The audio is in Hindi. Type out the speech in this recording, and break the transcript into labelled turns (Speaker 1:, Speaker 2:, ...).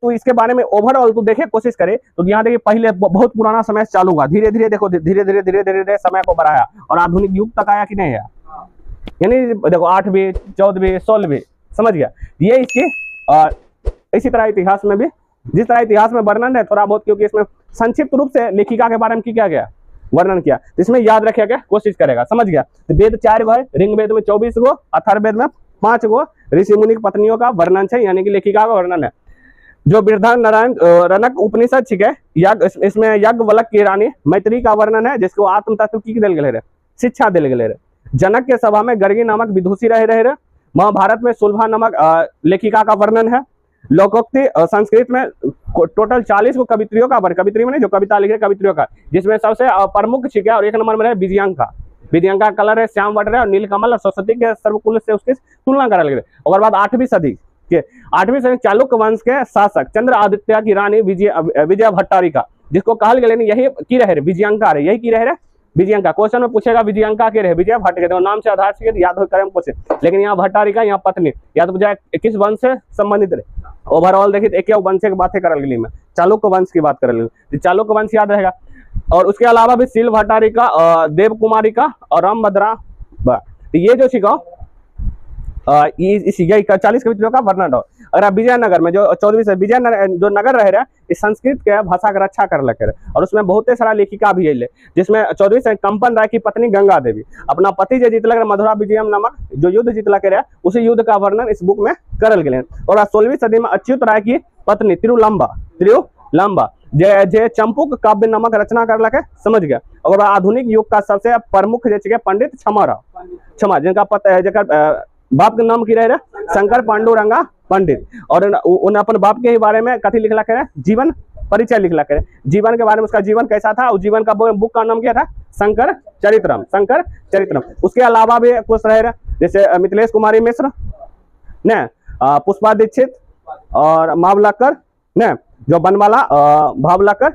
Speaker 1: तो इसके बारे में ओवरऑल तू देखे कोशिश करे तो यहाँ देखिए पहले बहुत पुराना समय से चालू हुआ, धीरे धीरे देखो धीरे धीरे समय को बढ़ाया और आधुनिक युग तक आया कि नहीं आया। यानी देखो 8वीं 14वीं 16वीं, समझ गया ये इसकी। इसी तरह इतिहास में भी जिस तरह इतिहास में वर्णन है थोड़ा बहुत, क्योंकि इसमें संक्षिप्त रूप से लेखिका के बारे में किया गया वर्णन किया, तो इसमें याद रखेगा कोशिश करेगा, समझ गया। तो वेद 4 गो है, ऋग्वेद में 24 गो, अथर्ववेद में 5 गो ऋषि मुनि पत्नियों का वर्णन है, यानी कि लेखिका का वर्णन है। जो बृहदारण्यक रनक उपनिषद है, यज्ञ, इसमें याज्ञवल्क्य की रानी मैत्री का वर्णन है, जिसको आत्म तत्व की दिल गले शिक्षा दिल गले। जनक के सभा में गर्गी नामक विदुषी रहे। महाभारत में सुलभा नामक लेखिका का वर्णन है। लोकोक्ति संस्कृत में टोटल 40 को कवित्रियों का, कवित्री में जो कविता लिखे कवित्रियों का, जिसमें सबसे प्रमुख है और 1 नंबर में है विजयांका। विजयांका कलर है श्याम वट है और नीलकमल और सरस्वती के सर्वकुल से उसकी तुलना करा गया। और बाद 8वीं सदी के 8वीं सदी चालुक्य वंश के शासक चंद्र आदित्य की रानी विजय भट्टारिका, जिसको कहल गया यही की रहे विजयांका रहे, यही की रहे विजयांका। क्वेश्चन में पूछेगा विजयांका के रहे विजय भट्ट के नाम से आधार से याद हो करें पूछे, लेकिन यहाँ भट्टारिका यहाँ पत्नी या तो बुझाए किस वंश से संबंधित रहे। ओवरऑल देखिए एक वंश की बातें करल गई, में चालुक्य वंश की बात करल गई, चालुक्य वंश याद रहेगा। और उसके अलावा भी शील भट्टारिका, देव कुमारिका और रामभद्रा, तो ये जो सीखो इस 40 कवित्रियों का वर्णन हो। अगर आप विजयनगर में जो 14वीं से विजयनगर जो नगर रहे इस संस्कृत के भाषा का रक्षा कर लगे, और उसमें बहुत सारा लेखिका भी है, जिसमें 14वीं से कंपन राय की पत्नी गंगा देवी अपना पति जो जीतल मधुरा विजयम नामक जो युद्ध जीतला के रहे, उसी युद्ध का वर्णन इस बुक में करल गए। और 16वीं सदी में अच्युत राय की पत्नी तिरुलंबा जे चंपुक काव्य नामक रचना कर लगे, समझ गया। और आधुनिक युग का सबसे प्रमुख पंडित क्षमा, जिनका पता है जगह बाप के नाम की रहे शंकर पांडुरंगा पंडित, और उन अपन बाप के ही बारे में कथी लिखला करे, जीवन परिचय लिखला करे, जीवन के बारे में उसका जीवन कैसा था, उस जीवन का बुक का नाम क्या था, शंकर चरित्रम। उसके अलावा भी कुछ रहे जैसे मिथिलेश कुमारी मिश्र ने, पुष्पा दीक्षित और मावलकर ने, जो बनवाला भावलकर